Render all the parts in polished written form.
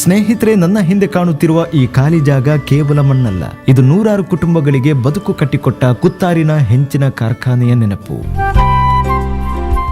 ಸ್ನೇಹಿತರೆ, ನನ್ನ ಹಿಂದೆ ಕಾಣುತ್ತಿರುವ ಈ ಖಾಲಿ ಜಾಗ ಕೇವಲ ಮಣ್ಣಲ್ಲ, ಇದು ನೂರಾರು ಕುಟುಂಬಗಳಿಗೆ ಬದುಕು ಕಟ್ಟಿಕೊಟ್ಟ ಕುತ್ತಾರಿನ ಹೆಂಚಿನ ಕಾರ್ಖಾನೆಯ ನೆನಪು.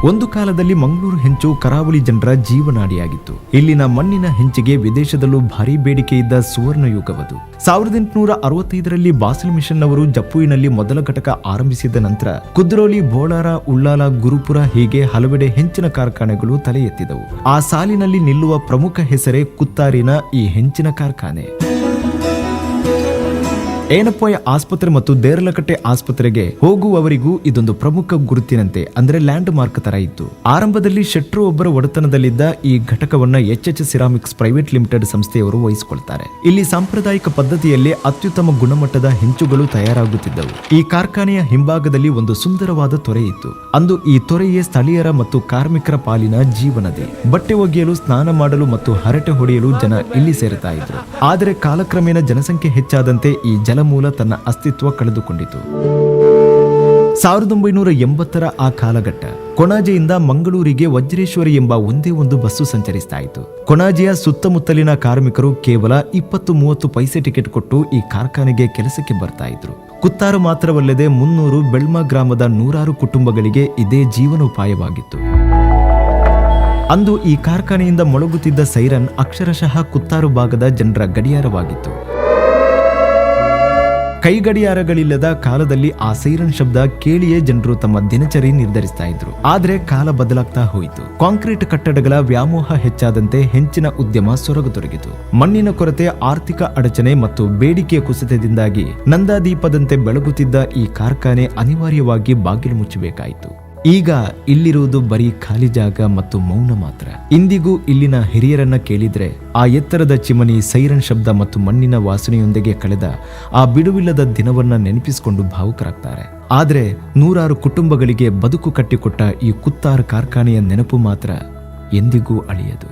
ಒಂದು ಕಾಲದಲ್ಲಿ ಮಂಗಳೂರು ಹೆಂಚು ಕರಾವಳಿ ಜನರ ಜೀವನಾಡಿಯಾಗಿತ್ತು. ಇಲ್ಲಿನ ಮಣ್ಣಿನ ಹೆಂಚಿಗೆ ವಿದೇಶದಲ್ಲೂ ಭಾರಿ ಬೇಡಿಕೆ ಇದ್ದ ಸುವರ್ಣ ಯುಗವದು. 1865ರಲ್ಲಿ ಬಾಸಲ್ ಮಿಷನ್ ಅವರು ಜಪ್ಪುವಿನಲ್ಲಿ ಮೊದಲ ಘಟಕ ಆರಂಭಿಸಿದ ನಂತರ ಕುದ್ರೋಲಿ, ಬೋಳಾರ, ಉಳ್ಳಾಲ, ಗುರುಪುರ ಹೀಗೆ ಹಲವೆಡೆ ಹೆಂಚಿನ ಕಾರ್ಖಾನೆಗಳು ತಲೆ ಎತ್ತಿದವು. ಆ ಸಾಲಿನಲ್ಲಿ ನಿಲ್ಲುವ ಪ್ರಮುಖ ಹೆಸರೇ ಕುತ್ತಾರಿನ ಈ ಹೆಂಚಿನ ಕಾರ್ಖಾನೆ. ಏನಪ್ಪಯ್ಯ ಆಸ್ಪತ್ರೆ ಮತ್ತು ದೇರಲಕಟ್ಟೆ ಆಸ್ಪತ್ರೆಗೆ ಹೋಗುವವರಿಗೂ ಇದೊಂದು ಪ್ರಮುಖ ಗುರುತಿನಂತೆ, ಅಂದ್ರೆ ಲ್ಯಾಂಡ್ ಮಾರ್ಕ್ ತರ ಇತ್ತು. ಆರಂಭದಲ್ಲಿ ಶೆಟ್ರು ಒಬ್ಬರ ಒಡೆತನದಲ್ಲಿದ್ದ ಈ ಘಟಕವನ್ನ ಎಚ್ ಸಿರಾಮಿಕ್ಸ್ ಪ್ರೈವೇಟ್ ಲಿಮಿಟೆಡ್ ಸಂಸ್ಥೆಯವರು ವಹಿಸಿಕೊಳ್ತಾರೆ. ಇಲ್ಲಿ ಸಾಂಪ್ರದಾಯಿಕ ಪದ್ಧತಿಯಲ್ಲಿ ಅತ್ಯುತ್ತಮ ಗುಣಮಟ್ಟದ ಹೆಂಚುಗಳು ತಯಾರಾಗುತ್ತಿದ್ದವು. ಈ ಕಾರ್ಖಾನೆಯ ಹಿಂಭಾಗದಲ್ಲಿ ಒಂದು ಸುಂದರವಾದ ತೊರೆ ಇತ್ತು. ಅಂದು ಈ ತೊರೆಯೇ ಸ್ಥಳೀಯರ ಮತ್ತು ಕಾರ್ಮಿಕರ ಪಾಲಿನ ಜೀವನದಿ. ಬಟ್ಟೆ ಒಗೆಯಲು, ಸ್ನಾನ ಮಾಡಲು ಮತ್ತು ಹರಟೆ ಹೊಡೆಯಲು ಜನ ಇಲ್ಲಿ ಸೇರುತ್ತಾ ಇದ್ರು. ಆದರೆ ಕಾಲಕ್ರಮೇಣ ಜನಸಂಖ್ಯೆ ಹೆಚ್ಚಾದಂತೆ ಈ ಜಲಮೂಲ ತನ್ನ ಅಸ್ತಿತ್ವ ಕಳೆದುಕೊಂಡಿತು. 1980ರ ಆ ಕಾಲಘಟ್ಟ. ಕೊಣಾಜೆಯಿಂದ ಮಂಗಳೂರಿಗೆ ವಜ್ರೇಶ್ವರಿ ಎಂಬ ಒಂದೇ ಒಂದು ಬಸ್ಸು ಸಂಚರಿಸ್ತಾ ಇತ್ತು. ಕೊಣಾಜೆಯ ಸುತ್ತಮುತ್ತಲಿನ ಕಾರ್ಮಿಕರು ಕೇವಲ 20-30 ಪೈಸೆ ಟಿಕೆಟ್ ಕೊಟ್ಟು ಈ ಕಾರ್ಖಾನೆಗೆ ಕೆಲಸಕ್ಕೆ ಬರ್ತಾ ಇದ್ರು. ಕುತ್ತಾರು ಮಾತ್ರವಲ್ಲದೆ 300 ಬೆಳ್ಮ ಗ್ರಾಮದ ನೂರಾರು ಕುಟುಂಬಗಳಿಗೆ ಇದೇ ಜೀವನೋಪಾಯವಾಗಿತ್ತು. ಅಂದು ಈ ಕಾರ್ಖಾನೆಯಿಂದ ಮೊಳಗುತ್ತಿದ್ದ ಸೈರನ್ ಅಕ್ಷರಶಃ ಕುತ್ತಾರು ಭಾಗದ ಜನರ ಗಡಿಯಾರವಾಗಿತ್ತು. ಕೈಗಡಿಯಾರಗಳಿಲ್ಲದ ಕಾಲದಲ್ಲಿ ಆ ಸೈರನ್ ಶಬ್ದ ಕೇಳಿಯೇ ಜನರು ತಮ್ಮ ದಿನಚರಿ ನಿರ್ಧರಿಸ್ತಾ ಇದ್ರು. ಆದ್ರೆ ಕಾಲ ಬದಲಾಗ್ತಾ ಹೋಯಿತು. ಕಾಂಕ್ರೀಟ್ ಕಟ್ಟಡಗಳ ವ್ಯಾಮೋಹ ಹೆಚ್ಚಾದಂತೆ ಹೆಂಚಿನ ಉದ್ಯಮ ಸೊರಗತೊಡಗಿತು. ಮಣ್ಣಿನ ಕೊರತೆ, ಆರ್ಥಿಕ ಅಡಚಣೆ ಮತ್ತು ಬೇಡಿಕೆಯ ಕುಸಿತದಿಂದಾಗಿ ನಂದಾದೀಪದಂತೆ ಬೆಳಗುತ್ತಿದ್ದ ಈ ಕಾರ್ಖಾನೆ ಅನಿವಾರ್ಯವಾಗಿ ಬಾಗಿಲು ಮುಚ್ಚಬೇಕಾಯಿತು. ಈಗ ಇಲ್ಲಿರುವುದು ಬರೀ ಖಾಲಿ ಜಾಗ ಮತ್ತು ಮೌನ ಮಾತ್ರ. ಇಂದಿಗೂ ಇಲ್ಲಿನ ಹಿರಿಯರನ್ನ ಕೇಳಿದ್ರೆ ಆ ಎತ್ತರದ ಚಿಮನಿ, ಸೈರನ್ ಶಬ್ದ ಮತ್ತು ಮಣ್ಣಿನ ವಾಸನೆಯೊಂದಿಗೆ ಕಳೆದ ಆ ಬಿಡುವಿಲ್ಲದ ದಿನವನ್ನ ನೆನಪಿಸಿಕೊಂಡು ಭಾವುಕರಾಗ್ತಾರೆ. ಆದ್ರೆ ನೂರಾರು ಕುಟುಂಬಗಳಿಗೆ ಬದುಕು ಕಟ್ಟಿಕೊಟ್ಟ ಈ ಕುತ್ತಾರು ಕಾರ್ಖಾನೆಯ ನೆನಪು ಮಾತ್ರ ಎಂದಿಗೂ ಅಳಿಯದು.